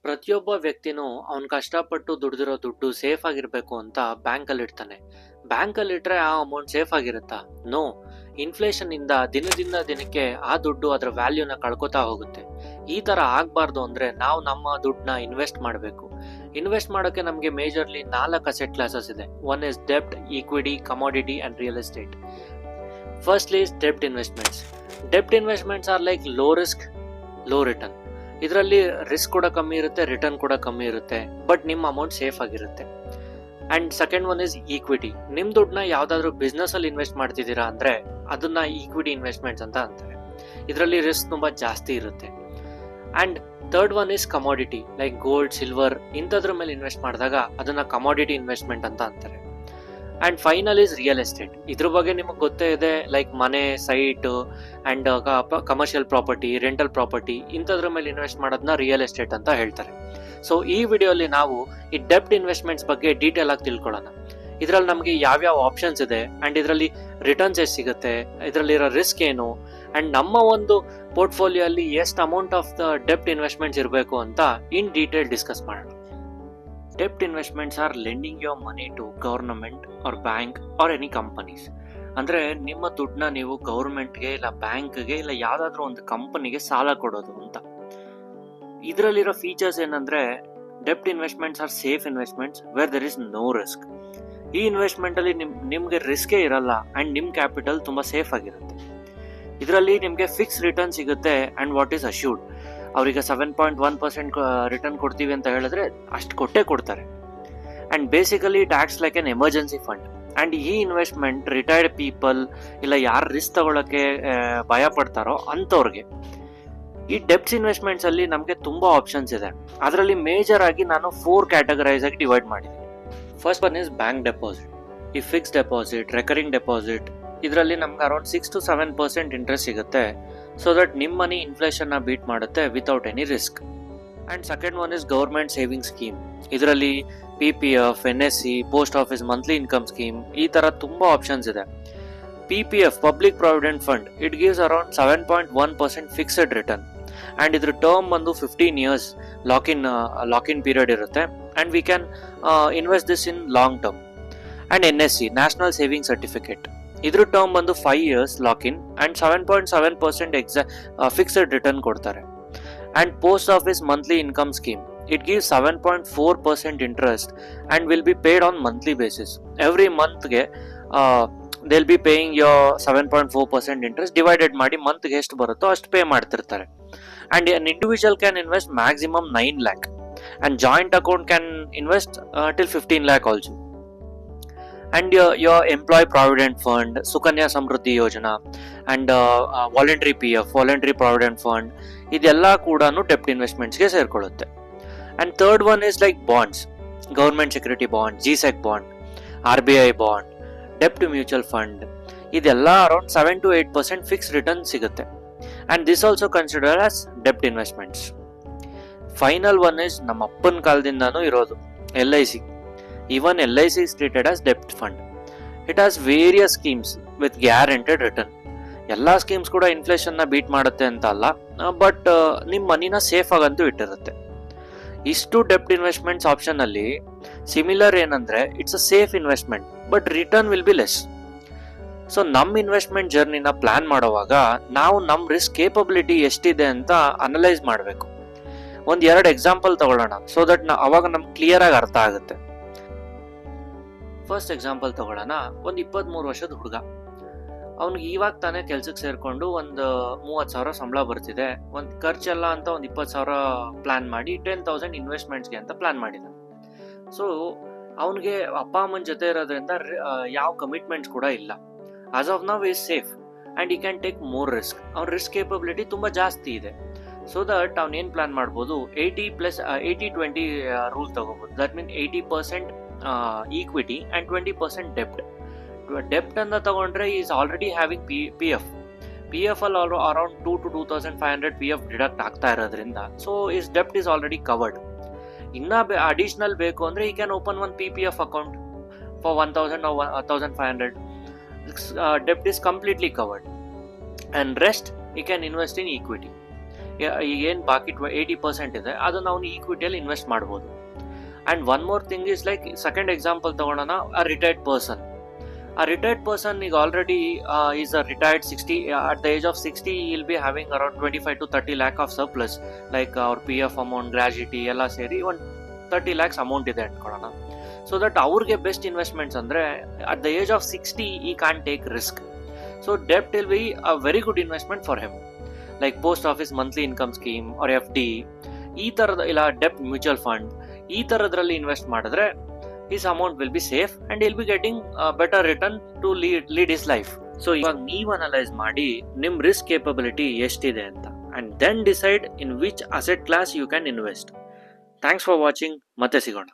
ಪ್ರತಿಯೊಬ್ಬ ವ್ಯಕ್ತಿನೂ ಅವ್ನು ಕಷ್ಟಪಟ್ಟು ದುಡ್ದಿರೋ ದುಡ್ಡು ಸೇಫ್ ಆಗಿರ್ಬೇಕು ಅಂತ ಬ್ಯಾಂಕಲ್ಲಿ ಇಡ್ತಾನೆ. ಬ್ಯಾಂಕಲ್ಲಿ ಇಟ್ರೆ ಆ ಅಮೌಂಟ್ ಸೇಫ್ ಆಗಿರುತ್ತಾ? ನೋ. ಇನ್ಫ್ಲೇಷನ್ ಇಂದ ದಿನದಿಂದ ದಿನಕ್ಕೆ ಆ ದುಡ್ಡು ಅದರ ವ್ಯಾಲ್ಯೂನ ಕಳ್ಕೊತಾ ಹೋಗುತ್ತೆ. ಈ ತರ ಆಗ್ಬಾರ್ದು ಅಂದ್ರೆ ನಾವು ನಮ್ಮ ದುಡ್ಡನ್ನ ಇನ್ವೆಸ್ಟ್ ಮಾಡಬೇಕು. ಇನ್ವೆಸ್ಟ್ ಮಾಡೋಕೆ ನಮಗೆ ಮೇಜರ್ಲಿ 4 ಅಸೆಟ್ ಕ್ಲಾಸಸ್ ಇದೆ. ಒನ್ ಇಸ್ ಡೆಬ್ಟ್, equity, commodity and real estate. Firstly is ಡೆಬ್ಟ್ ಇನ್ವೆಸ್ಟ್ಮೆಂಟ್ಸ್. ಡೆಬ್ಟ್ investments are like low risk low return. ಇದರಲ್ಲಿ ರಿಸ್ಕ್ ಕೂಡ ಕಮ್ಮಿ ಇರುತ್ತೆ, ರಿಟರ್ನ್ ಕೂಡ ಕಮ್ಮಿ ಇರುತ್ತೆ, ಬಟ್ ನಿಮ್ಮ ಅಮೌಂಟ್ ಸೇಫ್ ಆಗಿರುತ್ತೆ. And second one is equity. ನಿಮ್ ದುಡ್ಡನ್ನ ಯಾವ್ದಾದ್ರು ಬಿಸ್ನೆಸ್ ಅಲ್ಲಿ ಇನ್ವೆಸ್ಟ್ ಮಾಡ್ತಿದ್ದೀರಾ ಅಂದ್ರೆ ಅದನ್ನ ಈಕ್ವಿಟಿ ಇನ್ವೆಸ್ಟ್ಮೆಂಟ್ಸ್ ಅಂತ ಅಂತಾರೆ. ಇದರಲ್ಲಿ ರಿಸ್ಕ್ ತುಂಬಾ ಜಾಸ್ತಿ ಇರುತ್ತೆ. And third one is commodity, like gold, silver ಇಂಥದ್ರ ಮೇಲೆ ಇನ್ವೆಸ್ಟ್ ಮಾಡಿದಾಗ ಅದನ್ನ ಕಮೋಡಿಟಿ ಇನ್ವೆಸ್ಟ್ಮೆಂಟ್ ಅಂತ ಅಂತಾರೆ. And final is real estate. ಇದ್ರ ಬಗ್ಗೆ ನಿಮಗೆ ಗೊತ್ತೇ ಇದೆ, ಲೈಕ್ ಮನೆ, site and commercial property, rental property ಇಂಥದ್ರ ಮೇಲೆ ಇನ್ವೆಸ್ಟ್ ಮಾಡೋದನ್ನ ರಿಯಲ್ ಎಸ್ಟೇಟ್ ಅಂತ ಹೇಳ್ತಾರೆ. ಸೊ ಈ ವಿಡಿಯೋಲಿ ನಾವು ಈ ಡೆಬ್ಟ್ ಇನ್ವೆಸ್ಟ್ಮೆಂಟ್ಸ್ ಬಗ್ಗೆ ಡೀಟೇಲ್ ಆಗಿ ತಿಳ್ಕೊಳ್ಳೋಣ. ಇದರಲ್ಲಿ ನಮಗೆ ಯಾವ್ಯಾವ ಆಪ್ಷನ್ಸ್ ಇದೆ ಅಂಡ್ ಇದರಲ್ಲಿ ರಿಟರ್ನ್ಸ್ ಎಷ್ಟು ಸಿಗುತ್ತೆ, ಇದರಲ್ಲಿರೋ ರಿಸ್ಕ್ ಏನು, ಅಂಡ್ ನಮ್ಮ ಒಂದು ಪೋರ್ಟ್ಫೋಲಿಯೋ ಅಲ್ಲಿ ಎಷ್ಟು ಅಮೌಂಟ್ ಆಫ್ ದ ಡೆಬ್ಟ್ ಇನ್ವೆಸ್ಟ್ಮೆಂಟ್ಸ್ ಇರಬೇಕು ಅಂತ ಇನ್ ಡೀಟೇಲ್ ಡಿಸ್ಕಸ್ ಮಾಡೋಣ. Debt investments are lending your money to government or bank or any companies. ಅಂದ್ರೆ ನಿಮ್ಮ ದುಡ್ಡನ್ನ ನೀವು ಗೌರ್ಮೆಂಟ್ಗೆ ಇಲ್ಲ ಬ್ಯಾಂಕ್ಗೆ ಇಲ್ಲ ಯಾವ್ದಾದ್ರು ಒಂದು ಕಂಪನಿಗೆ ಸಾಲ ಕೊಡೋದು ಅಂತ. ಇದರಲ್ಲಿರೋ ಫೀಚರ್ಸ್ ಏನಂದ್ರೆ ಡೆಬ್ಟ್ investments are safe investments where there is no risk. ಈ ಇನ್ವೆಸ್ಟ್ಮೆಂಟ್ ಅಲ್ಲಿ ನಿಮ್ಗೆ ರಿಸ್ಕೇ ಇರಲ್ಲ ಅಂಡ್ ನಿಮ್ ಕ್ಯಾಪಿಟಲ್ ತುಂಬಾ ಸೇಫ್ ಆಗಿರುತ್ತೆ. ಇದರಲ್ಲಿ ನಿಮ್ಗೆ ಫಿಕ್ಸ್ ರಿಟರ್ನ್ ಸಿಗುತ್ತೆ ಅಂಡ್ ವಾಟ್ ಈಸ್ ಅಶ್ಯೂರ್ಡ್. ಅವ್ರಿಗೆ 7.1% ರಿಟರ್ನ್ ಕೊಡ್ತೀವಿ ಅಂತ ಹೇಳಿದ್ರೆ ಅಷ್ಟು ಕೊಟ್ಟೇ ಕೊಡ್ತಾರೆ. And basically it acts like an emergency fund. And ಈ ಇನ್ವೆಸ್ಟ್ಮೆಂಟ್ ರಿಟೈರ್ಡ್ ಪೀಪಲ್ ಇಲ್ಲ ಯಾರು ರಿಸ್ಕ್ ತಗೊಳಕ್ಕೆ ಭಯ ಪಡ್ತಾರೋ ಅಂಥವ್ರಿಗೆ. ಈ ಡೆಬ್ಟ್ಸ್ ಇನ್ವೆಸ್ಟ್ಮೆಂಟ್ಸ್ ಅಲ್ಲಿ ನಮಗೆ ತುಂಬಾ ಆಪ್ಷನ್ಸ್ ಇದೆ. ಅದರಲ್ಲಿ ಮೇಜರ್ ಆಗಿ ನಾನು 4 ಕ್ಯಾಟಗರೈಸ್ ಆಗಿ ಡಿವೈಡ್ ಮಾಡಿದ್ದೀನಿ. First one is bank deposit. ಈ ಫಿಕ್ಸ್ ಡೆಪಾಸಿಟ್, ರೆಕರಿಂಗ್ ಡೆಪಾಸಿಟ್ ಇದರಲ್ಲಿ ನಮ್ಗೆ ಅರೌಂಡ್ 6 to 7% ಇಂಟ್ರೆಸ್ಟ್ ಸಿಗುತ್ತೆ. ಸೊ ದಟ್ ನಿಮ್ಮ ಮನಿ ಇನ್ಫ್ಲೇಷನ್ ನ ಬೀಟ್ ಮಾಡುತ್ತೆ without any risk. And second one is government saving scheme. ಇದರಲ್ಲಿ PPF, NSC, post office monthly income scheme ಈ ತರ ತುಂಬಾ ಆಪ್ಷನ್ಸ್ ಇದೆ. PPF, public provident fund, it gives around 7.1% fixed return. And ಇದ್ರ term ಬಂದು 15 years lock ಇನ್ period ಇರುತ್ತೆ. And we can invest this in long term. And NSC, national saving certificate, ಇದ್ರ term ಬಂದು 5 years lock in and 7.7% fixed return ಕೊಡ್ತಾರೆ. And post office monthly income scheme, it gives 7.4% interest and will be paid on monthly basis. Every ಮಂತ್ಗೆ they will be paying your 7.4% interest divided ಮಾಡಿ ಮಂತ್ಗೆ ಎಷ್ಟು ಬರುತ್ತೋ ಅಷ್ಟು pay ಮಾಡ್ತಿರ್ತಾರೆ. And an individual can invest maximum 9 lakh and joint account can invest till 15 lakh also. And your employee provident fund, Sukanya Samruddhi Yojana and voluntary PF, voluntary provident fund ಇದೆಲ್ಲ ಕೂಡ ಡೆಬ್ಟ್ ಇನ್ವೆಸ್ಟ್ಮೆಂಟ್ಸ್ಗೆ ಸೇರ್ಕೊಳ್ಳುತ್ತೆ. And third one is like bonds, government security bond, GSEC bond, RBI bond, ಡೆಬ್ಟ್ mutual fund ಇದೆಲ್ಲ around 7 to 8% fix return ಸಿಗುತ್ತೆ. And this also consider as ಡೆಬ್ಟ್ investments. Final one is ನಮ್ಮ ಅಪ್ಪನ ಕಾಲದಿಂದಾನು ಇರೋದು LIC. Even LIC is treated as debt fund. It has various schemes with guaranteed return. ಎಲ್ಲ schemes ಕೂಡ inflation ನ ಬೀಟ್ ಮಾಡುತ್ತೆ ಅಂತ ಅಲ್ಲ, ಬಟ್ ನಿಮ್ಮ ಮನಿನ ಸೇಫ್ ಆಗಂತೂ ಇಟ್ಟಿರುತ್ತೆ. ಇಷ್ಟು ಡೆಬ್ಟ್ ಇನ್ವೆಸ್ಟ್ಮೆಂಟ್ಸ್ ಆಪ್ಷನ್ ಅಲ್ಲಿ ಸಿಮಿಲರ್ ಏನಂದ್ರೆ it's a safe investment but return will be less. So ನಮ್ಮ ಇನ್ವೆಸ್ಟ್ಮೆಂಟ್ ಜರ್ನಿನ ಪ್ಲಾನ್ ಮಾಡುವಾಗ ನಾವು ನಮ್ಮ ರಿಸ್ಕ್ ಕೇಪಬಿಲಿಟಿ ಎಷ್ಟಿದೆ ಅಂತ ಅನಲೈಸ್ ಮಾಡಬೇಕು. 1-2 ಎಕ್ಸಾಂಪಲ್ ತಗೊಳ್ಳೋಣ ಸೊ ದಟ್ ಅವಾಗ ನಮ್ಗೆ ಕ್ಲಿಯರ್ ಆಗಿ ಅರ್ಥ ಆಗುತ್ತೆ. ಫಸ್ಟ್ ಎಕ್ಸಾಂಪಲ್ ತಗೊಳ್ಳೋಣ. ಒಂದು 23 ವರ್ಷದ ಹುಡುಗ, ಅವ್ನಿಗೆ ಇವಾಗ ತಾನೇ ಕೆಲ್ಸಕ್ಕೆ ಸೇರ್ಕೊಂಡು ಒಂದು 30,000 ಸಂಬಳ ಬರ್ತಿದೆ. ಒಂದು ಖರ್ಚೆಲ್ಲ ಅಂತ ಒಂದು 20,000 ಪ್ಲಾನ್ ಮಾಡಿ 10,000 ಇನ್ವೆಸ್ಟ್ಮೆಂಟ್ಸ್ಗೆ ಅಂತ ಪ್ಲಾನ್ ಮಾಡಿದ. ಸೊ ಅವನಿಗೆ ಅಪ್ಪ ಅಮ್ಮನ ಜೊತೆ ಇರೋದ್ರಿಂದ ಯಾವ ಕಮಿಟ್ಮೆಂಟ್ಸ್ ಕೂಡ ಇಲ್ಲ. As of now is safe and ಈ ಕ್ಯಾನ್ ಟೇಕ್ ಮೋರ್ ರಿಸ್ಕ್. ಅವ್ನ ರಿಸ್ಕ್ ಕೇಪಬಿಲಿಟಿ ತುಂಬಾ ಜಾಸ್ತಿ ಇದೆ. ಸೊ ದಟ್ ಅವ್ನು ಏನ್ ಪ್ಲಾನ್ ಮಾಡ್ಬೋದು, 80+80-20 ರೂಲ್ ತಗೋಬಹುದು. ದಟ್ ಮೀನ್ 80% ಈಕ್ವಿಟಿ ಅಂಡ್ 20% ಡೆಬ್ಟ್. ಡೆಬ್ಟ್ ಅಂತ ತಗೊಂಡ್ರೆ ಈಸ್ ಆಲ್ರೆಡಿ ಹ್ಯಾವಿಂಗ್ PF ಅಲ್ಲಿ ಅರೌಂಡ್ 2 to 2,500 PF ಡಿಡಕ್ಟ್ ಆಗ್ತಾ ಇರೋದ್ರಿಂದ ಸೊ ಇಸ್ ಡೆಬ್ಟ್ ಇಸ್ ಆಲ್ರೆಡಿ ಕವರ್ಡ್. ಇನ್ನ ಅಡಿಷನಲ್ ಬೇಕು ಅಂದ್ರೆ ಈ can open one PPF account for 1,000 or 1,500. ಡೆಬ್ಟ್ is completely covered and rest ಈ ಕ್ಯಾನ್ ಇನ್ವೆಸ್ಟ್ ಇನ್ ಈಕ್ವಿಟಿ. ಏನು ಬಾಕಿ 80% ಇದೆ ಅದನ್ನು ಅವನು ಈಕ್ವಿಟಿಯಲ್ಲಿ ಇನ್ವೆಸ್ಟ್ ಮಾಡ್ಬೋದು. And one more thing is like second example ತಗೊಳ್ಳೋಣ, ಅ retired person. A retired person is already is a retired 60 at the age of 60 he'll be having around 25 to 30 lakh of surplus, like our PF amount, gratuity ಎಲ್ಲ ಸೇರಿ ಒಂದು 30 lakhs amount ಇದೆ ಅನ್ಕೊಳ್ಳೋಣ. So that ಅವ್ರಿಗೆ best investments ಅಂದರೆ at the age of 60 ಈ can take risk. So ಡೆಪ್ಟ್ will be a very good investment for him, like post office monthly income scheme or FD ಈ ಥರದ, ಇಲ್ಲ ಡೆಪ್ಟ್ ಮ್ಯೂಚುವಲ್ ಫಂಡ್ ಈ ಥರದ್ರಲ್ಲಿ ಇನ್ವೆಸ್ಟ್ ಮಾಡಿದ್ರೆ his amount will be safe and he'll be getting a better return to lead his life. So ಇವಾಗ ನೀವು analyse ಮಾಡಿ ನಿಮ್ಮ ರಿಸ್ಕ್ ಕೇಪಬಿಲಿಟಿ ಎಷ್ಟಿದೆ ಅಂತ, and then decide in which asset class you can invest. Thanks for watching. ಮತ್ತೆ ಸಿಗೋಣ.